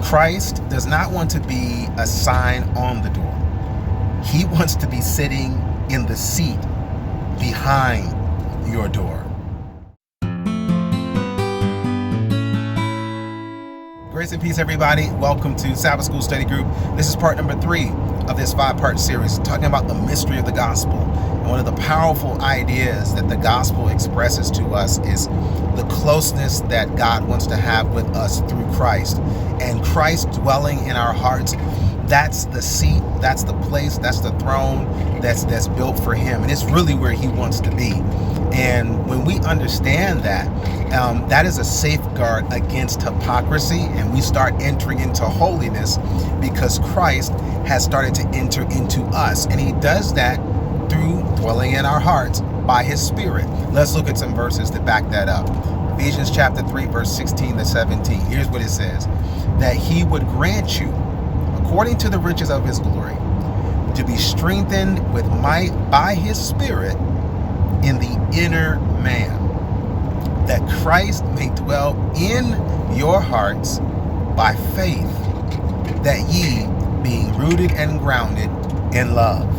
Christ does not want to be a sign on the door. He wants to be sitting in the seat behind your door. Grace and peace, everybody. Welcome to Sabbath School Study Group. This is part number 3 of this 5-part series, talking about the mystery of the gospel. And one of the powerful ideas that the gospel expresses to us is the closeness that God wants to have with us through Christ. And Christ dwelling in our hearts, that's the seat, that's the place, that's the throne that's built for him. And it's really where he wants to be. And when we understand that, that is a safeguard against hypocrisy, and we start entering into holiness because Christ has started to enter into us. And he does that through dwelling in our hearts by his Spirit. Let's look at some verses to back that up. Ephesians chapter 3, verse 16 to 17. Here's what it says: that he would grant you, according to the riches of his glory, to be strengthened with might by his Spirit in the inner man, that Christ may dwell in your hearts by faith, that ye, being rooted and grounded in love.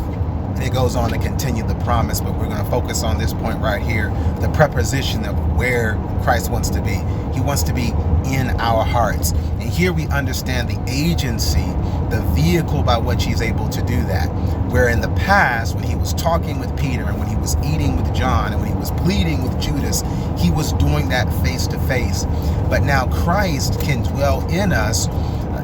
And it goes on to continue the promise, but we're going to focus on this point right here, the preposition of where Christ wants to be. He wants to be in our hearts. And here we understand the agency, the vehicle by which he's able to do that. Where in the past, when he was talking with Peter and when he was eating with John and when he was pleading with Judas, he was doing that face to face. But now Christ can dwell in us,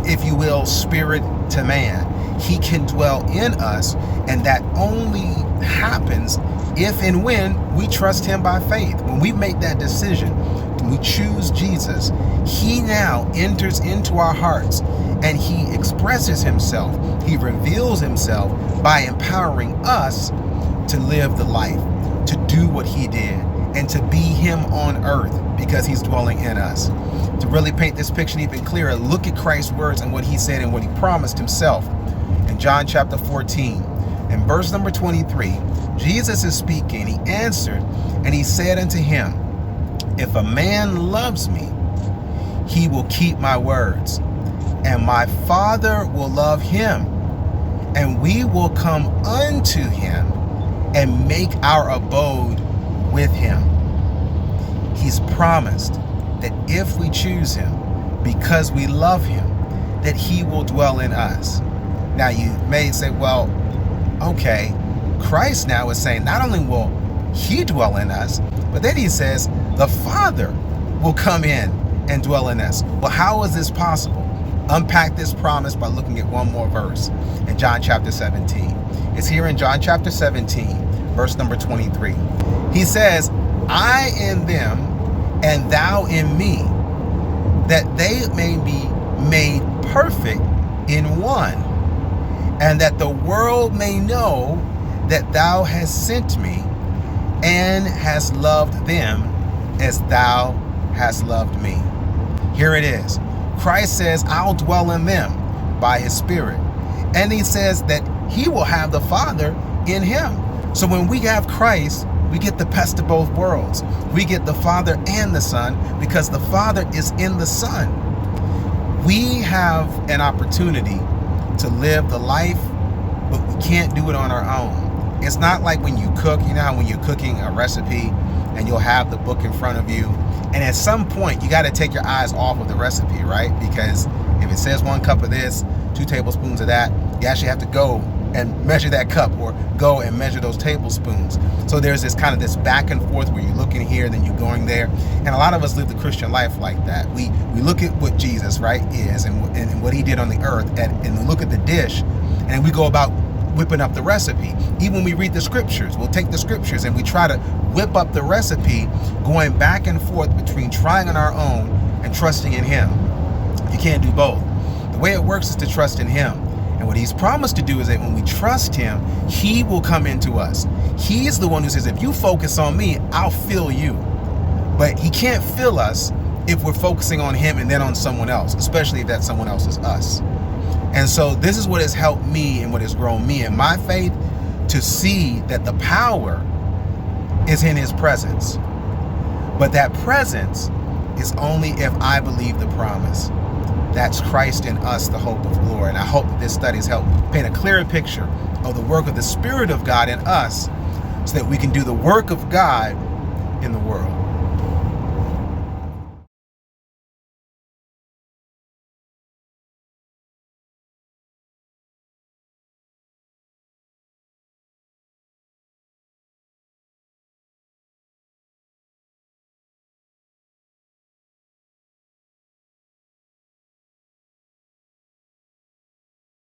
if you will, spirit to man. He can dwell in us, and that only happens if and when we trust him by faith. When we make that decision, when we choose Jesus, he now enters into our hearts and he expresses himself. He reveals himself by empowering us to live the life, to do what he did, and to be him on earth because he's dwelling in us. To really paint this picture even clearer, look at Christ's words and what he said and what he promised himself. In John chapter 14, in verse number 23, Jesus is speaking. He answered, and he said unto him, if a man loves me, he will keep my words, and my Father will love him, and we will come unto him and make our abode with him. He's promised that if we choose him, because we love him, that he will dwell in us. Now you may say, well, okay, Christ now is saying not only will he dwell in us, but then he says the Father will come in and dwell in us. Well, how is this possible? Unpack this promise by looking at one more verse in John chapter 17. It's here in John chapter 17, verse number 23. He says, I in them and thou in me, that they may be made perfect in one, and that the world may know that thou hast sent me and hast loved them as thou hast loved me. Here it is. Christ says, I'll dwell in them by his Spirit. And he says that he will have the Father in him. So when we have Christ, we get the best of both worlds. We get the Father and the Son because the Father is in the Son. We have an opportunity to live the life, but we can't do it on our own. It's not like when you cook, you know how when you're cooking a recipe and you'll have the book in front of you, and at some point you got to take your eyes off of the recipe, right? Because if it says 1 cup of this, 2 tablespoons of that, you actually have to go and measure that cup or go and measure those tablespoons. So there's this kind of this back and forth where you're looking here, then you're going there. And a lot of us live the Christian life like that. We look at what Jesus, right, is and what he did on the earth, and we look at the dish, and we go about whipping up the recipe. Even when we read the scriptures, we'll take the scriptures and we try to whip up the recipe, going back and forth between trying on our own and trusting in him. You can't do both. The way it works is to trust in him. And what he's promised to do is that when we trust him, he will come into us. He's the one who says, if you focus on me, I'll fill you. But he can't fill us if we're focusing on him and then on someone else, especially if that someone else is us. And so this is what has helped me and what has grown me in my faith, to see that the power is in his presence. But that presence is only if I believe the promise. That's Christ in us, the hope of glory. And I hope that this study has helped paint a clearer picture of the work of the Spirit of God in us so that we can do the work of God in the world.